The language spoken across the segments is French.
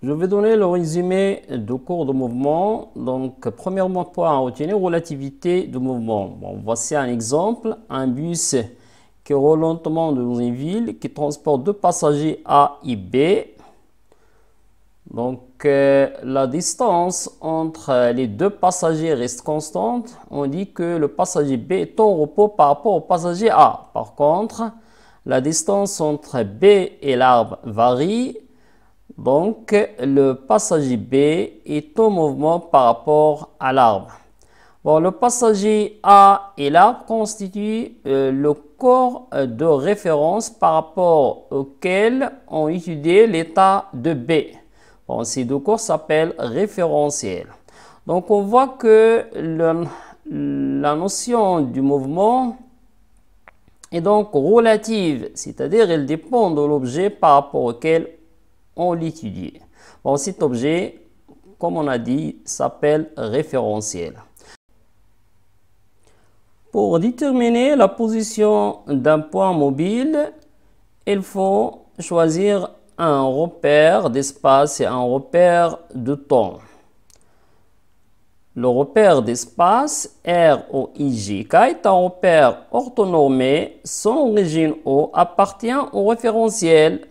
Je vais donner le résumé du cours de mouvement. Donc, premièrement, point à retenir, relativité du mouvement. Bon, voici un exemple. Un bus qui roule lentement dans une ville, qui transporte deux passagers A et B. Donc, la distance entre les deux passagers reste constante. On dit que le passager B est en repos par rapport au passager A. Par contre, la distance entre B et l'arbre varie. Donc, le passager B est en mouvement par rapport à l'arbre. Bon, le passager A et l'arbre constituent le corps de référence par rapport auquel on étudie l'état de B. Bon, ces deux corps s'appellent référentiels. Donc, on voit que la notion du mouvement est donc relative, c'est-à-dire elle dépend de l'objet par rapport auquel on l'étudie. Bon, cet objet, comme on a dit, s'appelle référentiel. Pour déterminer la position d'un point mobile, il faut choisir un repère d'espace et un repère de temps. Le repère d'espace ROIJK est un repère orthonormé. Son origine O appartient au référentiel.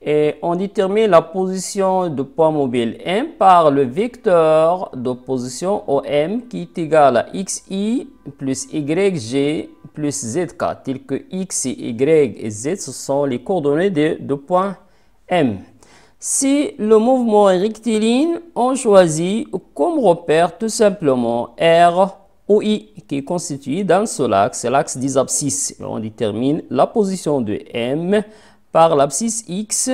Et on détermine la position du point mobile M par le vecteur de position OM qui est égal à XI plus YG plus ZK, tel que X, Y et Z, ce sont les coordonnées de point M. Si le mouvement est rectiligne, on choisit comme repère tout simplement ROI qui est constitué d'un seul axe, c'est l'axe des abscisses. On détermine la position de M par l'abscisse X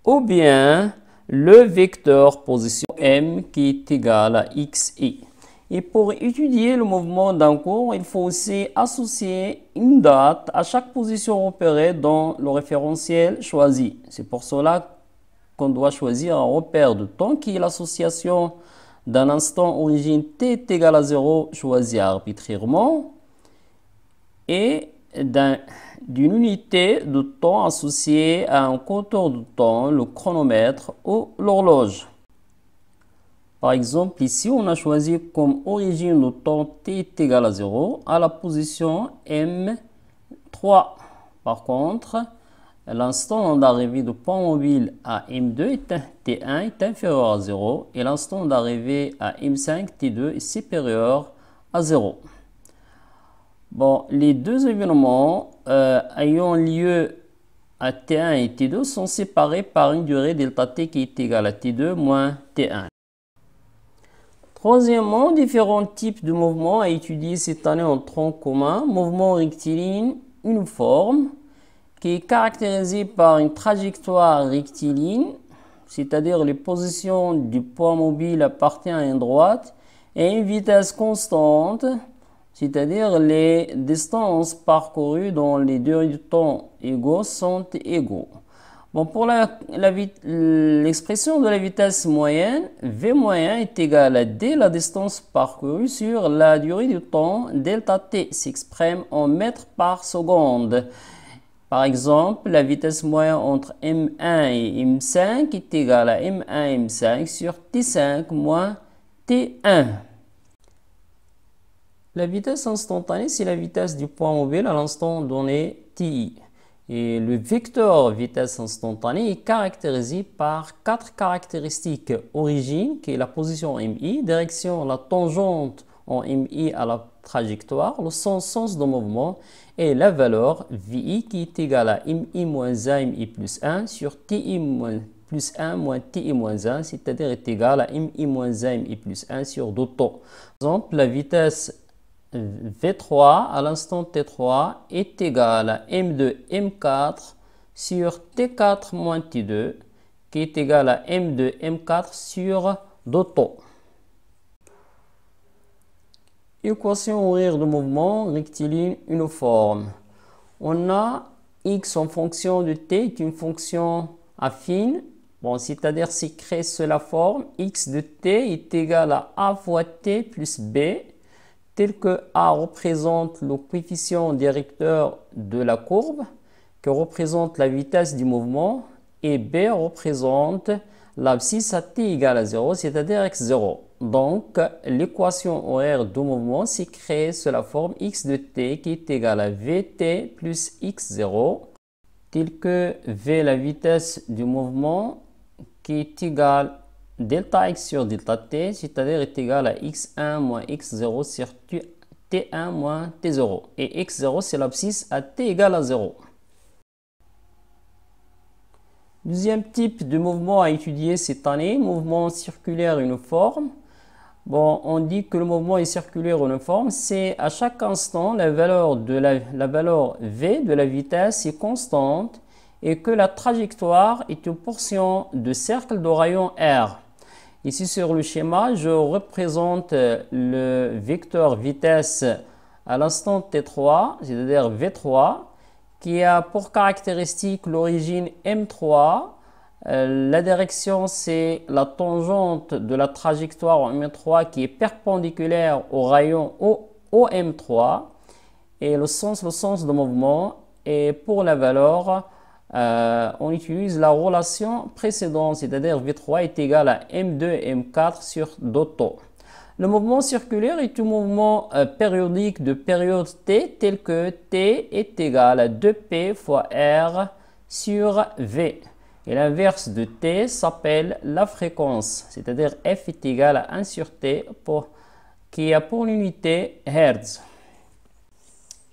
ou bien le vecteur position M qui est égal à XI. Et pour étudier le mouvement d'un cours, il faut aussi associer une date à chaque position repérée dans le référentiel choisi. C'est pour cela qu'on doit choisir un repère de temps qui est l'association d'un instant origine t est égal à 0 choisi arbitrairement et d'une unité de temps associée à un compteur de temps, le chronomètre ou l'horloge. Par exemple, ici, on a choisi comme origine de temps t est égal à 0 à la position M3. Par contre, l'instant d'arrivée du point mobile à M2 T1 est inférieur à 0 et l'instant d'arrivée à M5 T2 est supérieur à 0. Bon, les deux événements ayant lieu à T1 et T2 sont séparés par une durée delta T qui est égale à T2 moins T1. Troisièmement, différents types de mouvements à étudier cette année en tronc commun. Mouvement rectiligne uniforme qui est caractérisé par une trajectoire rectiligne, c'est-à-dire les positions du point mobile appartiennent à une droite, et une vitesse constante, c'est-à-dire les distances parcourues dans les durées de temps égaux sont égaux. Bon, pour l'expression de la vitesse moyenne, V moyen est égal à D, la distance parcourue sur la durée du temps, delta T s'exprime en mètres par seconde. Par exemple, la vitesse moyenne entre M1 et M5 est égale à M1 et M5 sur T5 moins T1. La vitesse instantanée, c'est la vitesse du point mobile à l'instant donné TI. Et le vecteur vitesse instantanée est caractérisé par quatre caractéristiques. Origine, qui est la position MI, direction, la tangente en MI à la trajectoire, le sens de mouvement, et la valeur VI qui est égale à MI moins 1, MI plus 1 sur TI plus 1 moins TI moins 1, c'est-à-dire est égal à MI moins 1, MI plus 1 sur 2 temps. Par exemple, la vitesse V3 à l'instant T3 est égal à M2 M4 sur T4 moins T2 qui est égal à M2 M4 sur 2 temps. Équation horaire de mouvement rectiligne uniforme. On a x en fonction de t est une fonction affine, bon, c'est-à-dire c'est créé sous la forme x de t est égal à a fois t plus b, tel que a représente le coefficient directeur de la courbe, que représente la vitesse du mouvement, et b représente l'abscisse à t égale à 0, c'est-à-dire x0. Donc, l'équation horaire du mouvement s'écrit sous la forme x de t qui est égale à vt plus x0, tel que v la vitesse du mouvement qui est égale delta x sur delta t, c'est-à-dire est égal à x1 moins x0 sur t1 moins t0. Et x0, c'est l'abscisse à t égale à 0. Deuxième type de mouvement à étudier cette année, mouvement circulaire uniforme. Bon, on dit que le mouvement est circulaire uniforme, c'est à chaque instant la valeur v de la vitesse est constante et que la trajectoire est une portion de cercle de rayon r. Ici sur le schéma, je représente le vecteur vitesse à l'instant t3, c'est-à-dire v3, qui a pour caractéristique l'origine m3. La direction, c'est la tangente de la trajectoire en m3 qui est perpendiculaire au rayon OM3. Et le sens de mouvement. Et pour la valeur, on utilise la relation précédente, c'est-à-dire V3 est égal à M2 et M4 sur Dotto. Le mouvement circulaire est un mouvement périodique de période t, tel que t est égal à 2p fois r sur v. Et l'inverse de t s'appelle la fréquence, c'est-à-dire f est égal à 1 sur t qui a pour l'unité Hertz.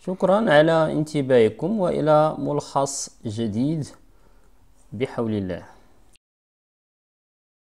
شكرا على انتباهكم وإلى ملخص جديد بحول الله.